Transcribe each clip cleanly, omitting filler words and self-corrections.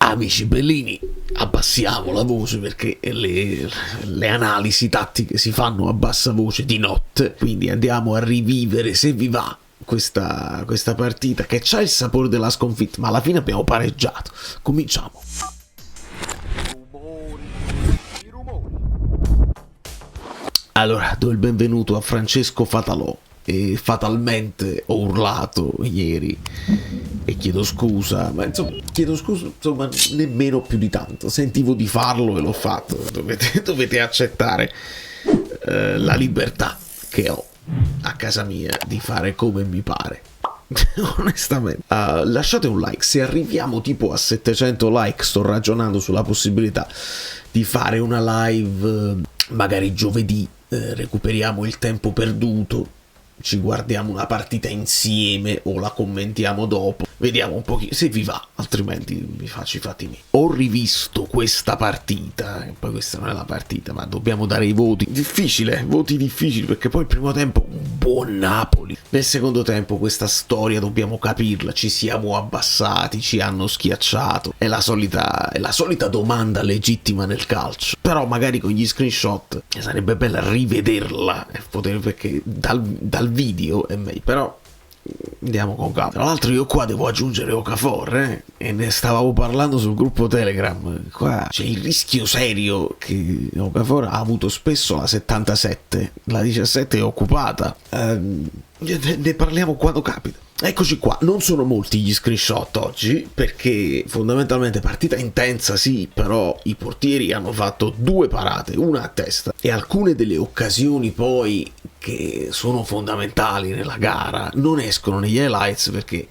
Amici bellini, abbassiamo la voce perché le analisi tattiche si fanno a bassa voce di notte, quindi andiamo a rivivere, se vi va, questa partita che c'ha il sapore della sconfitta, ma alla fine abbiamo pareggiato. Cominciamo. Allora, do il benvenuto a Francesco Fatalò. E fatalmente ho urlato ieri e chiedo scusa, ma insomma nemmeno più di tanto, sentivo di farlo e l'ho fatto. Dovete accettare la libertà che ho a casa mia di fare come mi pare. Onestamente, lasciate un like. Se arriviamo tipo a 700 like, sto ragionando sulla possibilità di fare una live magari giovedì, recuperiamo il tempo perduto, ci guardiamo una partita insieme o la commentiamo dopo, vediamo un pochino se vi va, altrimenti mi faccio i fatti miei. Ho rivisto questa partita, e poi questa non è la partita, ma dobbiamo dare i voti. Voti difficili, perché poi il primo tempo un buon Napoli, nel secondo tempo questa storia dobbiamo capirla, ci siamo abbassati, ci hanno schiacciato, è la solita domanda legittima nel calcio, però magari con gli screenshot sarebbe bella rivederla, perché dal video è meglio, però andiamo con calma. Tra l'altro io qua devo aggiungere Okafor, e ne stavamo parlando sul gruppo Telegram. Qua c'è il rischio serio che Okafor ha avuto spesso la 77, la 17 è occupata. Ne parliamo quando capita. Eccoci qua, non sono molti gli screenshot oggi perché fondamentalmente partita intensa sì, però i portieri hanno fatto 2 parate, una a testa, e alcune delle occasioni poi che sono fondamentali nella gara non escono negli highlights perché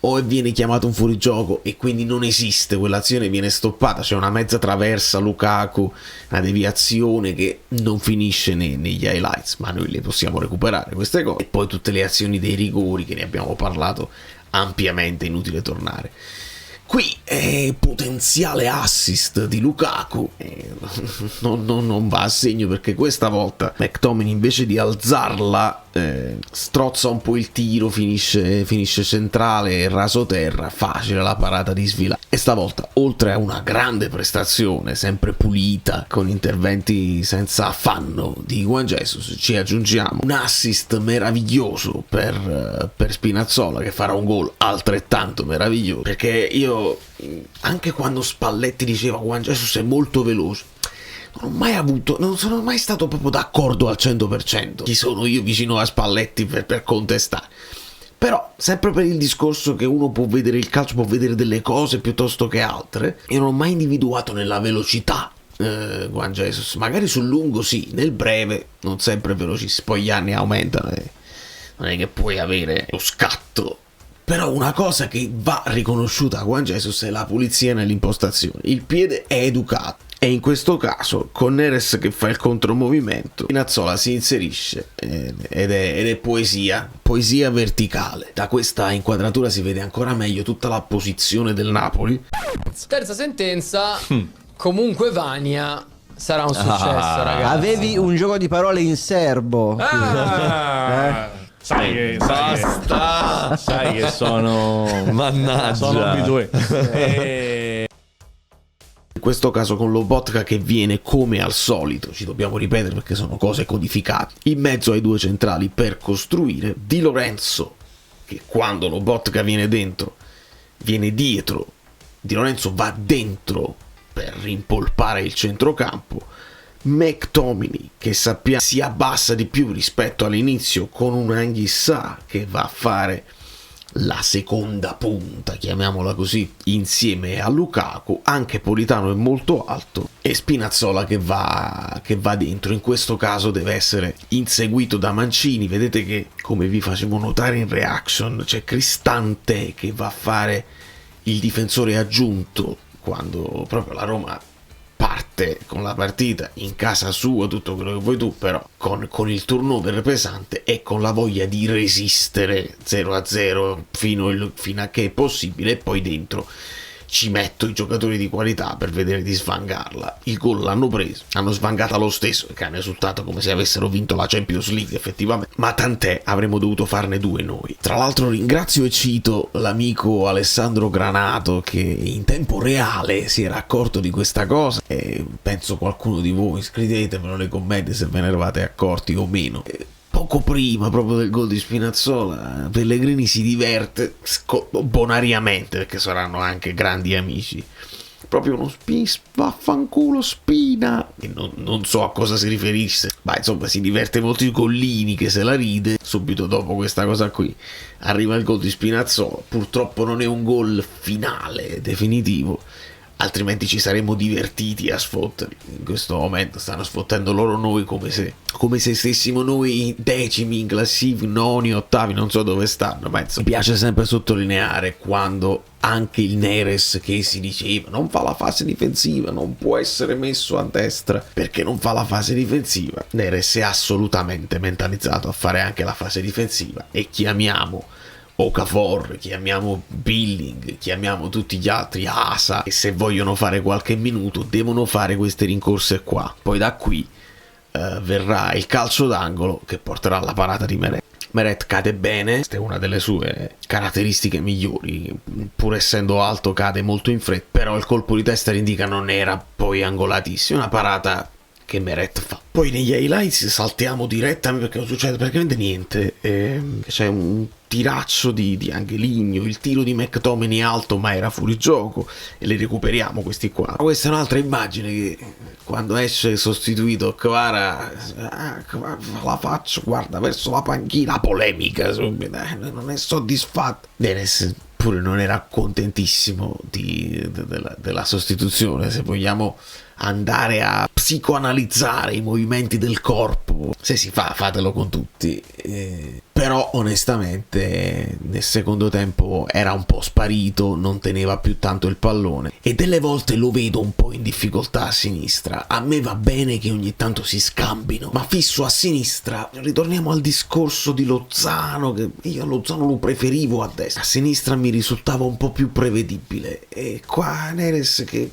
o viene chiamato un fuorigioco e quindi non esiste, quell'azione viene stoppata, c'è una mezza traversa Lukaku, una deviazione che non finisce negli highlights, ma noi le possiamo recuperare queste cose, e poi tutte le azioni dei rigori che ne abbiamo parlato ampiamente, inutile tornare. Qui è potenziale assist di Lukaku, non va a segno perché questa volta McTominay invece di alzarla strozza un po' il tiro, finisce centrale, raso terra, facile la parata di Svila. E stavolta, oltre a una grande prestazione sempre pulita con interventi senza affanno di Juan Jesus, ci aggiungiamo un assist meraviglioso per Spinazzola, che farà un gol altrettanto meraviglioso, perché io, anche quando Spalletti diceva Juan Jesus è molto veloce, non sono mai stato proprio d'accordo al 100%. Chi sono io vicino a Spalletti per contestare? Però, sempre per il discorso che uno può vedere il calcio, può vedere delle cose piuttosto che altre, io non ho mai individuato nella velocità Juan Jesus. Magari sul lungo sì, nel breve non sempre velocissimo, poi gli anni aumentano e non è che puoi avere lo scatto. Però una cosa che va riconosciuta a Juan Jesus è la pulizia nell'impostazione. Il piede è educato. E in questo caso, con Neres che fa il contromovimento, Spinazzola si inserisce ed è poesia verticale. Da questa inquadratura si vede ancora meglio tutta la posizione del Napoli. Terza sentenza, comunque Vania sarà un successo, ragazzi. Avevi un gioco di parole in serbo. Sai che sono... Mannaggia. Sono B2. In questo caso con Lobotka che viene come al solito, ci dobbiamo ripetere perché sono cose codificate, in mezzo ai 2 centrali per costruire. Di Lorenzo, che quando Lobotka viene dentro viene dietro, Di Lorenzo va dentro per rimpolpare il centrocampo. McTominay, che sappiamo si abbassa di più rispetto all'inizio, con un Anghissà che va a fare la seconda punta, chiamiamola così, insieme a Lukaku. Anche Politano è molto alto e Spinazzola che va dentro. In questo caso deve essere inseguito da Mancini. Vedete che, come vi facevo notare in reaction, c'è Cristante che va a fare il difensore aggiunto quando proprio la Roma parte con la partita in casa sua, tutto quello che vuoi tu, però con il turnover pesante e con la voglia di resistere 0-0 fino a che è possibile, e poi dentro ci metto i giocatori di qualità per vedere di svangarla. Il gol l'hanno preso, hanno svangata lo stesso, che hanno risultato come se avessero vinto la Champions League effettivamente, ma tant'è, avremmo dovuto farne 2 noi. Tra l'altro ringrazio e cito l'amico Alessandro Granato, che in tempo reale si era accorto di questa cosa, e penso qualcuno di voi, scrivetemelo nei commenti se ve ne eravate accorti o meno. Poco prima proprio del gol di Spinazzola, Pellegrini si diverte bonariamente, perché saranno anche grandi amici, proprio uno vaffanculo Spina, e non so a cosa si riferisse, ma insomma si diverte molto. I Gollini che se la ride. Subito dopo questa cosa qui arriva il gol di Spinazzola, purtroppo non è un gol finale definitivo, altrimenti ci saremmo divertiti a sfotterli. In questo momento stanno sfottendo loro noi come se stessimo noi decimi in classifica, noni, ottavi, non so dove stanno, ma insomma, mi piace sempre sottolineare quando anche il Neres, che si diceva non fa la fase difensiva, non può essere messo a destra perché non fa la fase difensiva, Neres è assolutamente mentalizzato a fare anche la fase difensiva, e chiamiamo Okafor, chiamiamo Billing, chiamiamo tutti gli altri, Asa, e se vogliono fare qualche minuto devono fare queste rincorse qua. Poi da qui verrà il calcio d'angolo che porterà alla parata di Meret. Meret cade bene, questa è una delle sue caratteristiche migliori, pur essendo alto cade molto in fretta, però il colpo di testa indica non era poi angolatissimo, una parata che Meret fa. Poi negli highlights saltiamo direttamente perché non succede praticamente niente, c'è un tiraccio di Angeligno, il tiro di McTominay alto ma era fuori gioco, e li recuperiamo questi qua. Questa è un'altra immagine che quando esce sostituito Kvara, la faccio, guarda, verso la panchina, polemica subito, non è soddisfatto. Dennis pure non era contentissimo della sostituzione. Se vogliamo andare a psicoanalizzare i movimenti del corpo, se si fa, fatelo con tutti, però onestamente nel secondo tempo era un po' sparito, non teneva più tanto il pallone, e delle volte lo vedo un po' in difficoltà a sinistra. A me va bene che ogni tanto si scambino, ma fisso a sinistra, ritorniamo al discorso di Lozano, che io Lozano lo preferivo a destra, a sinistra mi risultava un po' più prevedibile, e qua Neres che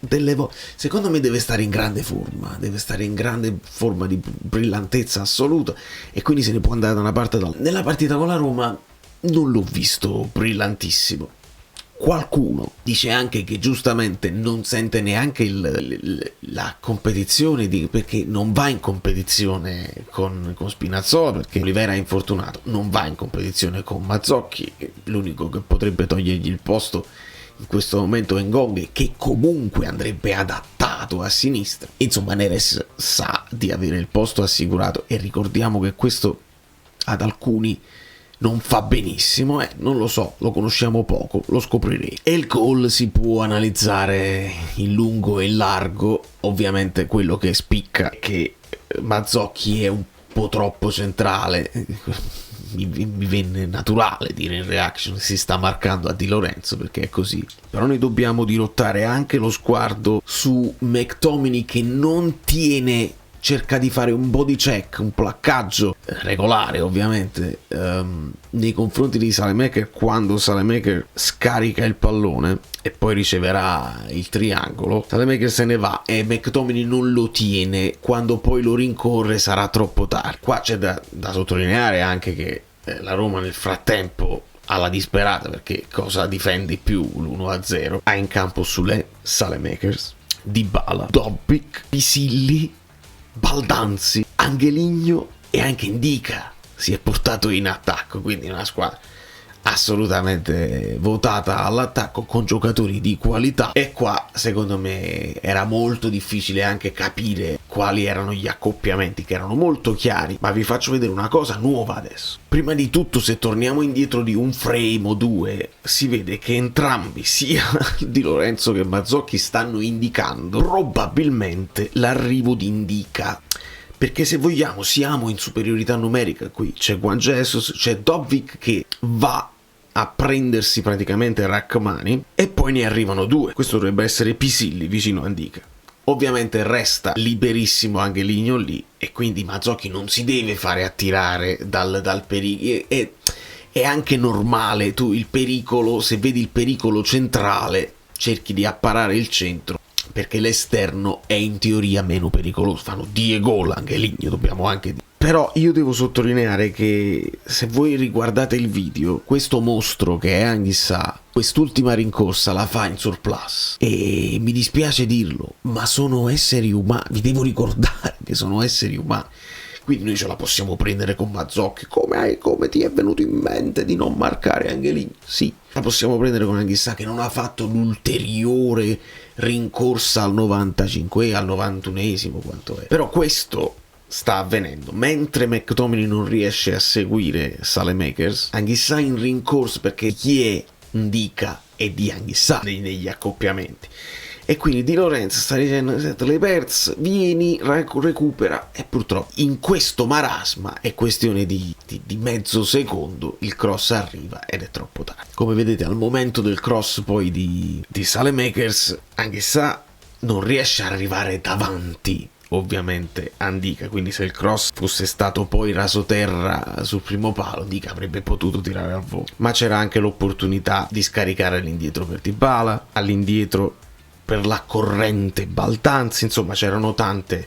delle volte secondo me deve stare in grande forma, di brillantezza assoluta, e quindi se ne può andare da una parte o dall'altra. Nella partita con la Roma non l'ho visto brillantissimo. Qualcuno dice anche che giustamente non sente neanche la competizione, perché non va in competizione con Spinazzola, perché Olivera è infortunato, non va in competizione con Mazzocchi, l'unico che potrebbe togliergli il posto in questo momento è Ngong, che comunque andrebbe adattato a sinistra. Insomma, Neres sa di avere il posto assicurato, e ricordiamo che questo ad alcuni non fa benissimo, non lo so, lo conosciamo poco, lo scopriremo. E il gol si può analizzare in lungo e in largo. Ovviamente quello che spicca è che Mazzocchi è un po' troppo centrale. Mi venne naturale dire in reaction si sta marcando a Di Lorenzo, perché è così. Però noi dobbiamo dirottare anche lo sguardo su McTominay, che non tiene, cerca di fare un body check, un placcaggio regolare ovviamente nei confronti di Saelemaekers, quando Saelemaekers scarica il pallone e poi riceverà il triangolo. Saelemaekers se ne va e McTominay non lo tiene, quando poi lo rincorre sarà troppo tardi. Qua c'è da sottolineare anche che la Roma nel frattempo, alla disperata, perché cosa difende più l'1-0, ha in campo Sule, Saelemaekers, Dybala, Dobbik, Pisilli, Baldanzi, Angeligno e anche Indica si è portato in attacco, quindi una squadra assolutamente votata all'attacco con giocatori di qualità. E qua secondo me era molto difficile anche capire quali erano gli accoppiamenti, che erano molto chiari, ma vi faccio vedere una cosa nuova adesso. Prima di tutto, se torniamo indietro di un frame o due, si vede che entrambi, sia Di Lorenzo che Mazzocchi, stanno indicando probabilmente l'arrivo di Indica, perché se vogliamo siamo in superiorità numerica. Qui c'è Juan Jesus, c'è Dobbik che va a prendersi praticamente Rachmani, e poi ne arrivano due. Questo dovrebbe essere Pisilli vicino a Indica. Ovviamente resta liberissimo Angeligno lì, e quindi Mazzocchi non si deve fare attirare dal pericolo. È anche normale, tu il pericolo, se vedi il pericolo centrale, cerchi di apparare il centro, perché l'esterno è in teoria meno pericoloso. Fanno 10 gol anche lì, dobbiamo anche dire. Però io devo sottolineare che se voi riguardate il video, questo mostro che è Anguissa, quest'ultima rincorsa la fa in surplus. E mi dispiace dirlo, ma sono esseri umani, vi devo ricordare che sono esseri umani. Quindi noi ce la possiamo prendere con Mazzocchi. Come ti è venuto in mente di non marcare anche lì? Sì, la possiamo prendere con Anguissa che non ha fatto l'ulteriore rincorsa al 95, al 91esimo, quanto è. Però questo sta avvenendo mentre McTominay non riesce a seguire Saelemaekers. Anguissa in rincorsa, perché chi è Ndika è di Anguissa negli accoppiamenti. E quindi Di Lorenzo sta dicendo: le perse, vieni, recupera. E purtroppo in questo marasma è questione di mezzo secondo, il cross arriva ed è troppo tardi. Come vedete, al momento del cross poi di Saelemaekers, Anguissa non riesce ad arrivare davanti ovviamente a Ndika, quindi se il cross fosse stato poi rasoterra sul primo palo, Ndika avrebbe potuto tirare al volo. Ma c'era anche l'opportunità di scaricare all'indietro per Dybala, all'indietro per la corrente baldanza, insomma c'erano tante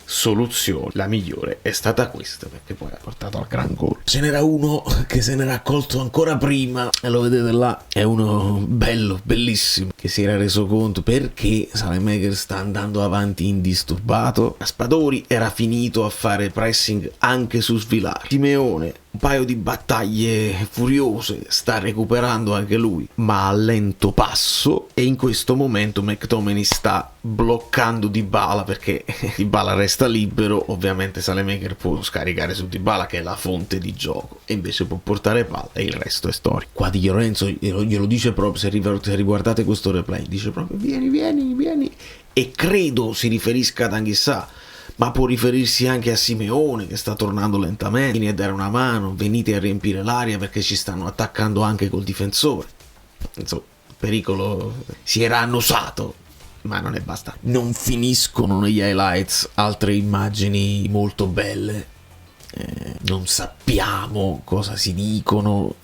soluzioni. La migliore è stata questa, perché poi ha portato al gran gol. Ce n'era uno che se n'era accolto ancora prima, e lo vedete là, è uno bello, bellissimo, che si era reso conto perché Saelemaekers sta andando avanti indisturbato. Raspadori era finito a fare pressing anche su Svilar. Simeone un paio di battaglie furiose, sta recuperando anche lui, ma a lento passo, e in questo momento McTominay sta bloccando Dybala, perché Dybala resta libero. Ovviamente Saelemaekers può scaricare su Dybala, che è la fonte di gioco, e invece può portare palla, e il resto è storia. Qua Di Lorenzo glielo dice proprio, se riguardate questo replay, dice proprio vieni, e credo si riferisca ad Anguissa, ma può riferirsi anche a Simeone, che sta tornando lentamente. Vieni a dare una mano, venite a riempire l'area, perché ci stanno attaccando anche col difensore. Insomma, il pericolo si era annusato, ma non è basta. Non finiscono negli highlights altre immagini molto belle. Non sappiamo cosa si dicono,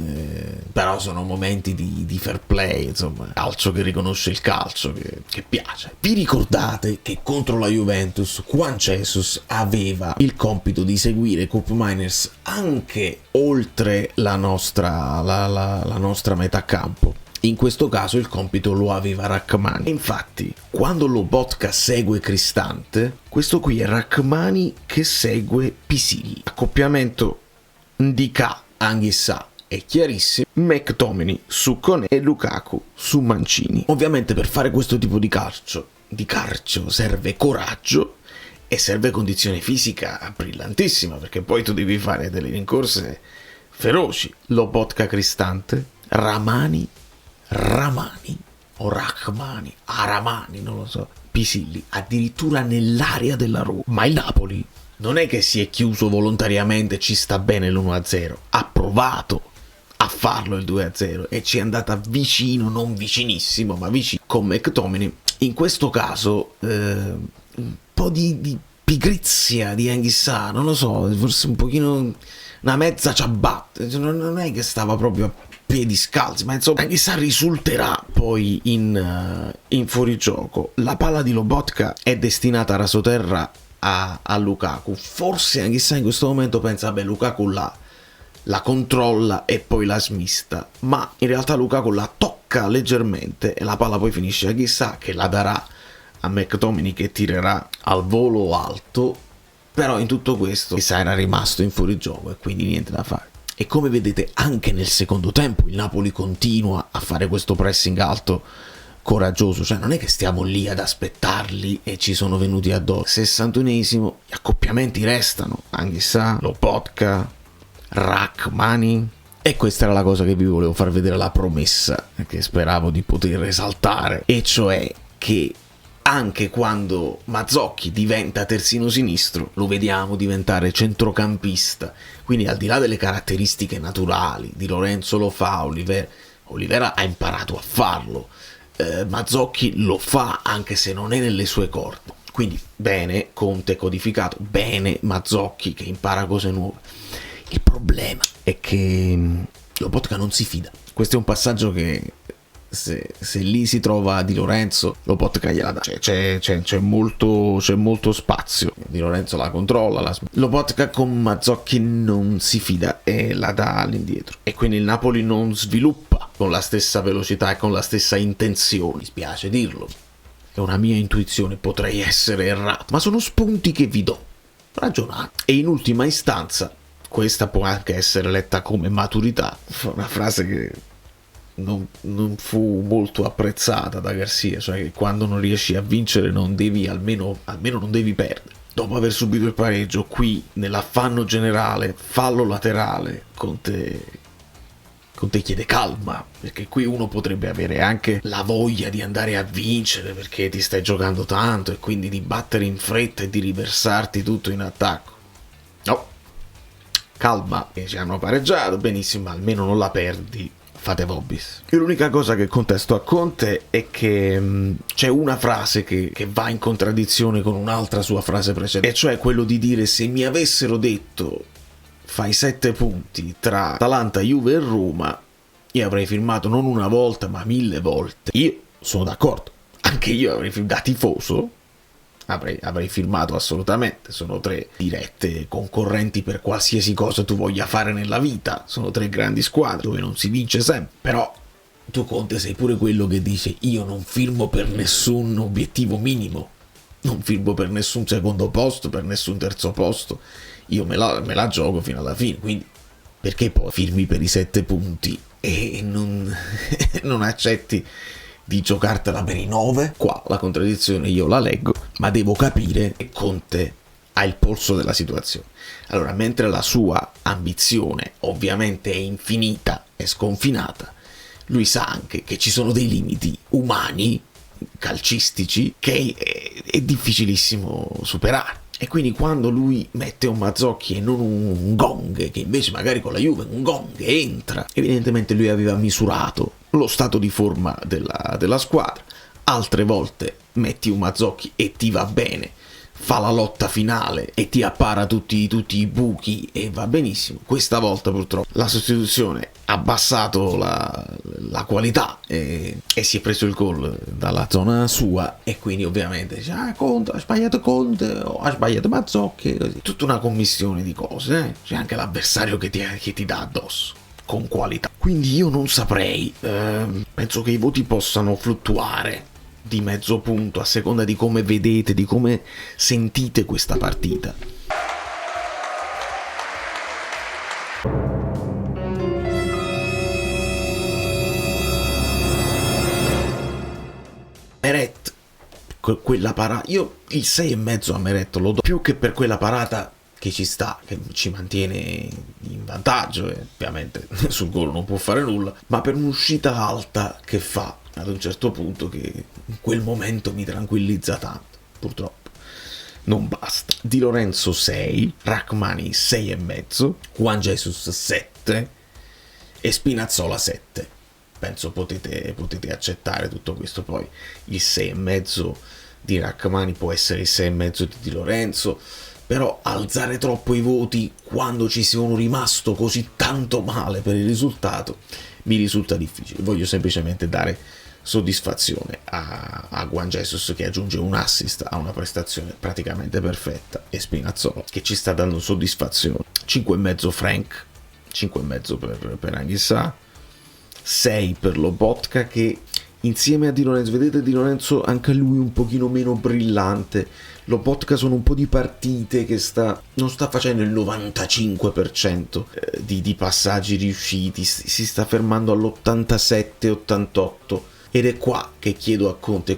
però sono momenti di fair play, insomma, calcio che riconosce il calcio, che piace. Vi ricordate che contro la Juventus Juan Jesus aveva il compito di seguire Koop Meiners anche oltre la nostra metà campo? In questo caso il compito lo aveva Rrahmani. Infatti, quando Lobotka segue Cristante, questo qui è Rrahmani che segue Pisilli. Accoppiamento Ndika Anguissa è chiarissimo. McTominay su Koné e Lukaku su Mancini. Ovviamente per fare questo tipo di calcio serve coraggio e serve condizione fisica brillantissima, perché poi tu devi fare delle rincorse feroci. Lobotka Cristante, Rrahmani o Rrahmani, Aramani, non lo so, Pisilli, addirittura nell'area della Roma. Ma il Napoli non è che si è chiuso volontariamente, ci sta bene l'1-0, ha provato a farlo il 2-0 e ci è andata vicino, non vicinissimo, ma vicino con McTominay. In questo caso un po' di pigrizia di Anguissa, non lo so, forse un pochino una mezza ciabatta, non è che stava proprio a piedi scalzi, ma insomma Anguissa risulterà poi in fuorigioco. La palla di Lobotka è destinata a rasoterra a Lukaku. Forse Anguissa in questo momento pensa: beh, Lukaku la controlla e poi la smista, ma in realtà Lukaku la tocca leggermente e la palla poi finisce a Anguissa, che la darà a McTominay, che tirerà al volo alto. Però in tutto questo Anguissa era rimasto in fuorigioco e quindi niente da fare. E come vedete anche nel secondo tempo il Napoli continua a fare questo pressing alto coraggioso, cioè non è che stiamo lì ad aspettarli e ci sono venuti addosso. 61esimo, gli accoppiamenti restano, Anguissa, Lobotka, Rrahmani. E questa era la cosa che vi volevo far vedere, la promessa che speravo di poter esaltare, e cioè che anche quando Mazzocchi diventa terzino sinistro, lo vediamo diventare centrocampista. Quindi al di là delle caratteristiche naturali, Di Lorenzo lo fa, Olivera ha imparato a farlo, Mazzocchi lo fa anche se non è nelle sue corde. Quindi bene Conte codificato, bene Mazzocchi che impara cose nuove. Il problema è che Lobotka non si fida. Questo è un passaggio che se lì si trova Di Lorenzo, Lobotka gliela dà. C'è molto spazio. Di Lorenzo la controlla. Lobotka con Mazzocchi non si fida e la dà all'indietro. E quindi il Napoli non sviluppa con la stessa velocità e con la stessa intenzione. Mi spiace dirlo. È una mia intuizione, potrei essere errato, ma sono spunti che vi do. Ragionate. E in ultima istanza, questa può anche essere letta come maturità, una frase che non fu molto apprezzata da Garcia, cioè che quando non riesci a vincere non devi almeno non devi perdere. Dopo aver subito il pareggio, qui nell'affanno generale, fallo laterale, Conte chiede calma, perché qui uno potrebbe avere anche la voglia di andare a vincere perché ti stai giocando tanto e quindi di battere in fretta e di riversarti tutto in attacco. No, calma, ci hanno pareggiato, benissimo, ma almeno non la perdi, fate vobis. E l'unica cosa che contesto a Conte è che c'è una frase che va in contraddizione con un'altra sua frase precedente, e cioè quello di dire: se mi avessero detto fai 7 punti tra Atalanta, Juve e Roma, io avrei firmato non una volta ma 1000 volte. Io sono d'accordo, anche io avrei da tifoso avrei firmato assolutamente. Sono 3 dirette concorrenti per qualsiasi cosa tu voglia fare nella vita, sono 3 grandi squadre dove non si vince sempre. Però tu, Conte, sei pure quello che dice: io non firmo per nessun obiettivo minimo, non firmo per nessun secondo posto, per nessun terzo posto, io me la gioco fino alla fine. Quindi perché poi firmi per i 7 punti e non accetti di giocartela per i 9? Qua la contraddizione io la leggo, ma devo capire che Conte ha il polso della situazione. Allora, mentre la sua ambizione ovviamente è infinita e sconfinata, lui sa anche che ci sono dei limiti umani, calcistici, che è difficilissimo superare. E quindi quando lui mette un Mazzocchi e non un Gong, che invece magari con la Juve un Gong entra, evidentemente lui aveva misurato lo stato di forma della squadra. Altre volte metti un Mazzocchi e ti va bene, fa la lotta finale e ti appara tutti i buchi e va benissimo. Questa volta purtroppo la sostituzione ha abbassato la qualità e si è preso il gol dalla zona sua, e quindi ovviamente dice: Conte, ha sbagliato Conte, o ha sbagliato Mazzocchi, così. Tutta una commissione di cose, C'è anche l'avversario che ti dà addosso con qualità. Quindi io non saprei, penso che i voti possano fluttuare di mezzo punto a seconda di come vedete, di come sentite questa partita. Meret, quella parata, io il 6,5 a Meret lo do, più che per quella parata che ci sta, che ci mantiene in vantaggio, e ovviamente sul gol non può fare nulla, ma per un'uscita alta che fa ad un certo punto, che in quel momento mi tranquillizza tanto. Purtroppo non basta. Di Lorenzo 6, Rachmani 6,5, Juan Jesus 7 e Spinazzola 7. Penso potete accettare tutto questo. Poi il 6,5 di Rachmani può essere il 6,5 di Lorenzo, però alzare troppo i voti quando ci sono rimasto così tanto male per il risultato mi risulta difficile. Voglio semplicemente dare soddisfazione a Juan Jesus, che aggiunge un assist a una prestazione praticamente perfetta, e Spinazzola che ci sta dando soddisfazione. 5,5 Frank, 5,5 per Anghissà, 6 per Lobotka, che insieme a Di Lorenzo, vedete Di Lorenzo anche lui un pochino meno brillante. Lobotka sono un po' di partite che non sta facendo il 95% di passaggi riusciti, si sta fermando all'87-88, ed è qua che chiedo a Conte,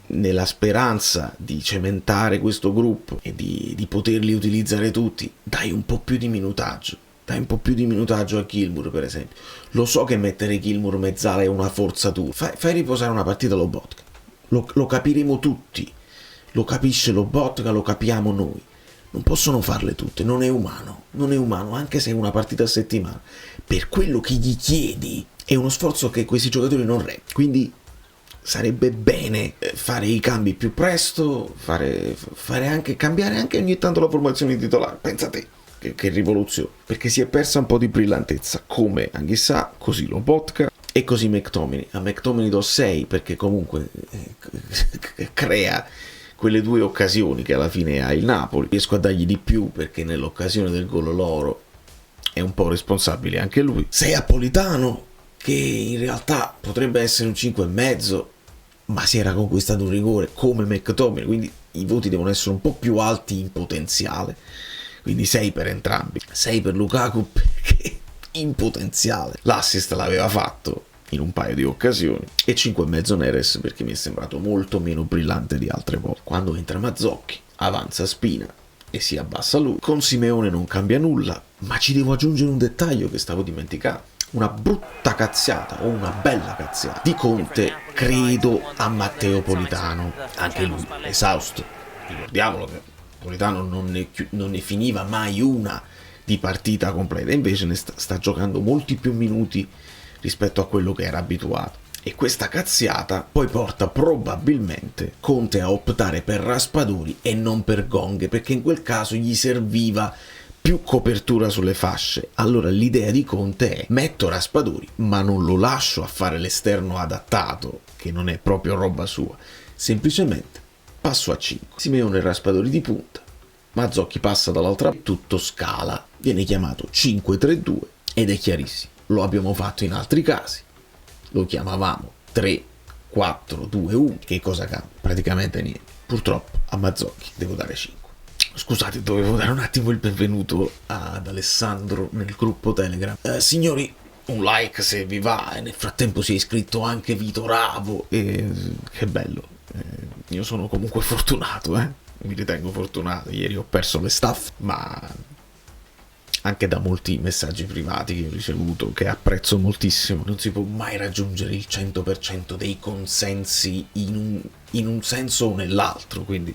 nella speranza di cementare questo gruppo e di poterli utilizzare tutti, dai un po' più di minutaggio. Dai un po' più di minutaggio a Gilmour, per esempio. Lo so che mettere Gilmour mezzala è una forzatura. Fai riposare una partita Lobotka. Lo capiremo tutti. Lo capisce Lobotka, lo capiamo noi. Non possono farle tutte, non è umano, anche se è una partita a settimana. Per quello che gli chiedi è uno sforzo che questi giocatori non reggono. Quindi sarebbe bene fare i cambi più presto, fare anche, cambiare anche ogni tanto la formazione titolare. Pensate che rivoluzione, perché si è persa un po' di brillantezza, come Anghissà, così Lobotka, E così McTominay. A McTominay do 6 perché comunque crea quelle 2 occasioni che alla fine ha il Napoli. Riesco a dargli di più perché nell'occasione del gol loro è un po' responsabile anche lui. 6 a Politano, che in realtà potrebbe essere un 5,5, ma si era conquistato un rigore come McTominay, quindi i voti devono essere un po' più alti in potenziale, quindi 6 per entrambi. 6 per Lukaku perché in potenziale l'assist l'aveva fatto in un paio di occasioni, e 5,5 Neres perché mi è sembrato molto meno brillante di altre volte. Quando entra Mazzocchi avanza Spina e si abbassa lui. Con Simeone non cambia nulla, ma ci devo aggiungere un dettaglio che stavo dimenticando: una brutta cazziata o una bella cazziata di Conte, credo, a Matteo Politano, anche lui esausto. Ricordiamolo che Politano non ne finiva mai una di partita completa, invece ne sta giocando molti più minuti rispetto a quello che era abituato. E questa cazziata poi porta probabilmente Conte a optare per Raspadori e non per Gong, perché in quel caso gli serviva più copertura sulle fasce. Allora l'idea di Conte è: metto Raspadori ma non lo lascio a fare l'esterno adattato, che non è proprio roba sua, semplicemente passo a 5. Simeone e Raspadori di punta, Mazzocchi passa dall'altra, tutto scala, viene chiamato 5-3-2 ed è chiarissimo. Lo abbiamo fatto in altri casi, lo chiamavamo 3-4-2-1, che cosa cambia? Praticamente niente. Purtroppo a Mazzocchi devo dare 5. Scusate, dovevo dare un attimo il benvenuto ad Alessandro nel gruppo Telegram. Signori, un like se vi va, e nel frattempo si è iscritto anche Vito Ravo, e che bello. Io sono comunque fortunato, mi ritengo fortunato. Ieri ho perso le staff, ma anche da molti messaggi privati che ho ricevuto, che apprezzo moltissimo. Non si può mai raggiungere il 100% dei consensi in un senso o nell'altro, quindi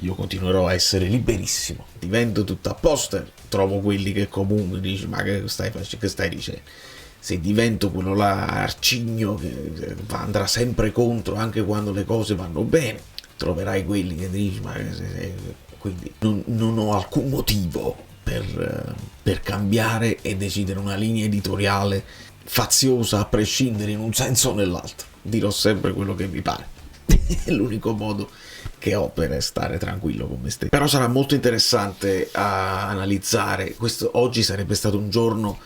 io continuerò a essere liberissimo. Divento tutto a posto, trovo quelli che comunque dici: ma che stai dicendo? Se divento quello là arcigno che andrà sempre contro anche quando le cose vanno bene, troverai quelli che dici: ma quindi non ho alcun motivo per cambiare e decidere una linea editoriale faziosa a prescindere in un senso o nell'altro. Dirò sempre quello che mi pare. È l'unico modo che ho per stare tranquillo con me stesso. Però sarà molto interessante a analizzare questo. Oggi sarebbe stato un giorno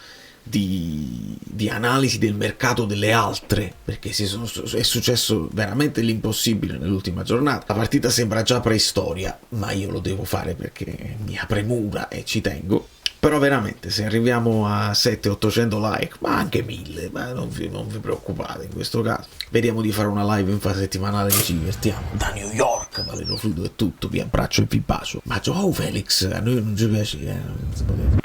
di analisi del mercato delle altre, perché è successo veramente l'impossibile nell'ultima giornata. La partita sembra già preistoria, ma io lo devo fare perché mi ha premura e ci tengo. Però veramente, se arriviamo a 700-800 like, ma anche 1000, ma non vi preoccupate in questo caso. Vediamo di fare una live in fase settimanale e ci divertiamo. Da New York, Valerio Fluido è tutto, vi abbraccio e vi bacio. Ma Joao Felix, a noi non ci piace, non si poteva.